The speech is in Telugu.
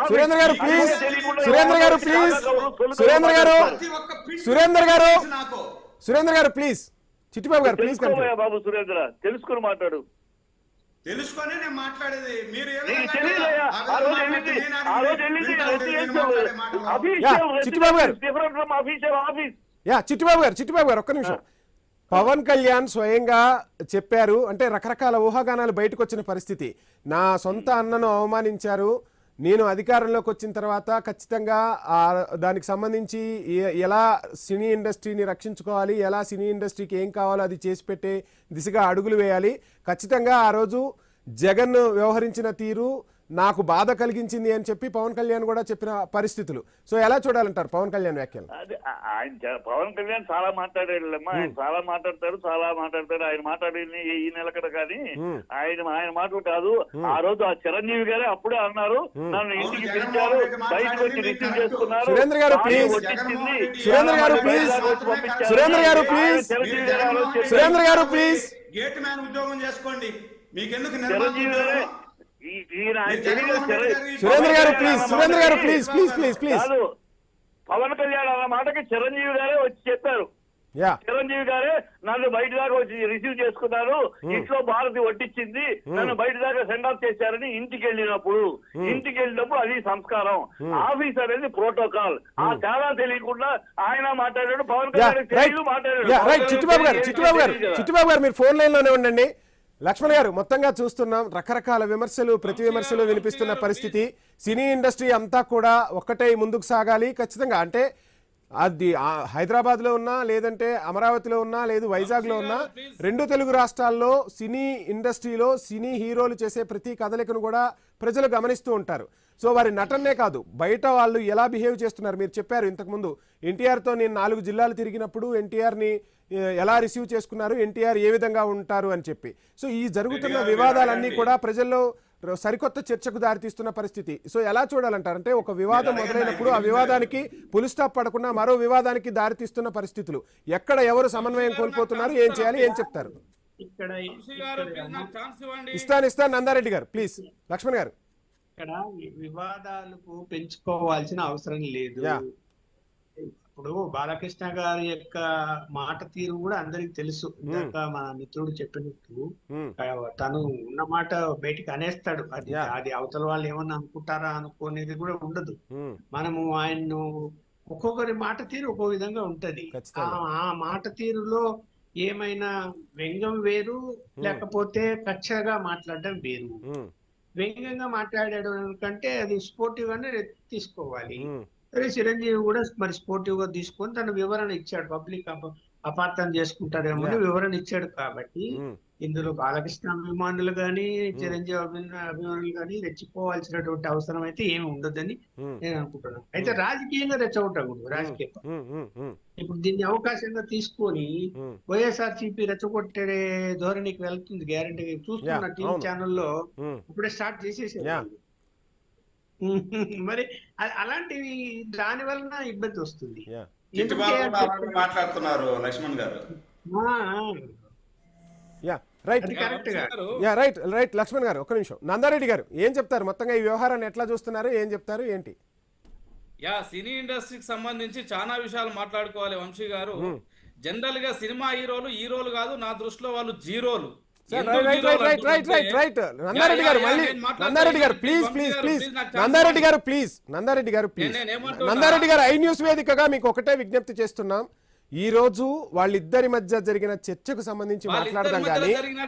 సురేంద్ర గారు ప్లీజ్, సురేంద్ర గారు ప్లీజ్, సురేంద్ర గారు, సురేంద్ర గారు, సురేంద్ర గారు ప్లీజ్, చిట్టిబాబు గారు ప్లీజ్ బాబు సురేంద్ర తెలుసుకుని మాట్లాడు. తెలుసుకొని నేను మాట్లాడేది మీరు చిట్టిబాబు గారు ఒక్క నిమిషం. పవన్ కళ్యాణ్ స్వయంగా చెప్పారు, అంటే రకరకాల ఊహాగానాలు బయటకు వచ్చిన పరిస్థితి. నా సొంత అన్నను అవమానించారు, నేను అధికారంలోకి వచ్చిన తర్వాత ఖచ్చితంగా దానికి సంబంధించి ఎలా సినీ ఇండస్ట్రీని రక్షించుకోవాలి, ఎలా సినీ ఇండస్ట్రీకి ఏం కావాలో అది చేసి పెట్టే దిశగా అడుగులు వేయాలి. ఖచ్చితంగా ఆ రోజు జగన్ వ్యవహరించిన తీరు నాకు బాధ కలిగించింది అని చెప్పి పవన్ కళ్యాణ్ కూడా చెప్పిన పరిస్థితులు. సో ఎలా చూడాలంటారు పవన్ కళ్యాణ్ వ్యాఖ్యలు? ఆయన పవన్ కళ్యాణ్ చాలా మాట్లాడాడమ్మా, ఆయన చాలా మాట్లాడతాడు. ఆయన మాట్లాడింది ఈ నెలకడ కానీ ఆయన మాటలు కాదు. ఆ రోజు ఆ చిరంజీవి గారే అప్పుడే అన్నారు, నన్ను ఇంటికి పిలిచారు, బయటకు వచ్చి రిసీవ్ చేసుకున్నారు. సురేంద్ర గారు ప్లీజ్, సురేంద్ర గారు ప్లీజ్, సురేంద్ర గారు ప్లీజ్, సురేంద్ర గారు ప్లీజ్, గేట్ మ్యాన్ ఉద్యోగం చేసుకోండి, మీకెందుకు సురేంద్ర గారు ప్లీజ్, సురేంద్ర గారు please please please please. Pawan Kalyan అన్న మాటకి చిరంజీవి గారే వచ్చి చెప్పారు. చిరంజీవి గారే నన్ను బయట దాకా వచ్చి రిసీవ్ చేసుకున్నారు, ఇంట్లో భారతి వడ్డించింది, నన్ను బయట దాకా సెండ్ ఆఫ్ చేశారని ఇంటికి వెళ్ళినప్పుడు అది సంస్కారం, ఆఫీస్ అనేది ప్రోటోకాల్. ఆ తేడా తెలియకుండా ఆయన మాట్లాడాడు, పవన్ కళ్యాణ్ మాట్లాడాడు. చిట్టిబాబు గారు మీరు ఫోన్ లైన్ లోనే ఉండండి. లక్ష్మణ్ గారు, మొత్తంగా చూస్తున్నాం రకరకాల విమర్శలు, ప్రతి విమర్శలు వినిపిస్తున్న పరిస్థితి. సినీ ఇండస్ట్రీ అంతా కూడా ఒక్కటే ముందుకు సాగాలి ఖచ్చితంగా. అంటే అది హైదరాబాద్ లో ఉన్నా, లేదంటే అమరావతిలో ఉన్నా, లేదు వైజాగ్ లో ఉన్నా, రెండు తెలుగు రాష్ట్రాల్లో సినీ ఇండస్ట్రీలో సినీ హీరోలు చేసే ప్రతి కదలికను కూడా ప్రజలు గమనిస్తూ ఉంటారు. సో వారి నటనే కాదు, బయట వాళ్ళు ఎలా బిహేవ్ చేస్తున్నారు. మీరు చెప్పారు ఇంతకుముందు ఎన్టీఆర్తో నేను 4 జిల్లాలు తిరిగినప్పుడు ఎన్టీఆర్ని ఎలా రిసీవ్ చేసుకున్నారు, ఎన్టీఆర్ ఏ విధంగా ఉంటారు అని చెప్పి. సో ఈ జరుగుతున్న వివాదాలన్నీ కూడా ప్రజల్లో సరికొత్త చర్చకు దారితీస్తున్న పరిస్థితి. సో ఎలా చూడాలంటారు? అంటే ఒక వివాదం మొదలైనప్పుడు ఆ వివాదానికి పులి స్టాప్ పడకుండా మరో వివాదానికి దారితీస్తున్న పరిస్థితులు, ఎక్కడ ఎవరు సమన్వయం కోల్పోతున్నారు, ఏం చేయాలి, ఏం చెప్తారు? ఇస్తాను నందారెడ్డి గారు ప్లీజ్. లక్ష్మణ్ గారు, ఇక్కడ వివాదాలకు పెంచుకోవాల్సిన అవసరం లేదు. ఇప్పుడు బాలకృష్ణ గారి యొక్క మాట తీరు కూడా అందరికి తెలుసు. ఇందాక మన మిత్రుడు చెప్పినట్టు తను ఉన్న మాట బయటికి అనేస్తాడు. అది అవతల వాళ్ళు ఏమన్నా అనుకుంటారా అనుకునేది కూడా ఉండదు. మనము ఆయన్ను ఒక్కొక్కరి మాట తీరు ఒక్కో విధంగా ఉంటది. ఆ మాట తీరులో ఏమైనా వ్యంగ్యం వేరు, లేకపోతే కక్షగా మాట్లాడడం వేరు. వ్యంగ్యంగా మాట్లాడాడు కంటే అది స్పోర్టివ్ గానే తీసుకోవాలి. సరే, చిరంజీవి కూడా మరి స్పోర్టివ్ గా తీసుకొని తన వివరణ ఇచ్చాడు. పబ్లిక్ అపార్థం చేసుకుంటారేమో అని వివరణ ఇచ్చాడు. కాబట్టి ఇందులో బాలకృష్ణ అభిమానులు గాని, చిరంజీవి అభిమానులు గాని రెచ్చిపోవాల్సినటువంటి అవసరం అయితే ఏమి ఉండదని నేను అనుకుంటున్నాను. అయితే రాజకీయంగా రెచ్చగొట్టకూడదు. ఇప్పుడు దీన్ని అవకాశంగా తీసుకొని వైఎస్ఆర్సీపీ రెచ్చగొట్టే ధోరణికి వెళ్తుంది గ్యారంటీ. చూస్తున్న టీవీ ఛానల్లో ఇప్పుడే స్టార్ట్ చేసేసారు. మరి అలాంటివి దాని వలన ఇబ్బంది వస్తుంది. మాట్లాడుతున్నారు లక్ష్మణ్ గారు. రైట్ లక్ష్మణ్ గారు, ఒక్క నిమిషం. నందారెడ్డి గారు ఏం చెప్తారు? మొత్తంగా ఈ వ్యవహారాన్ని ఎట్లా చూస్తున్నారు, ఏం చెప్తారు, ఏంటి? సినీ ఇండస్ట్రీకి సంబంధించి చాలా విషయాలు మాట్లాడుకోవాలి వంశీ గారు. జనరల్ గా సినిమా హీరోలు కాదు, నా దృష్టిలో వాళ్ళు జీరోలు. నందారెడ్డి గారు ఐ న్యూస్ వేదికగా మీకు ఒకటే విజ్ఞప్తి చేస్తున్నాం. ఈ రోజు వాళ్ళిద్దరి మధ్య జరిగిన చర్చకు సంబంధించి మాట్లాడదాం కానీ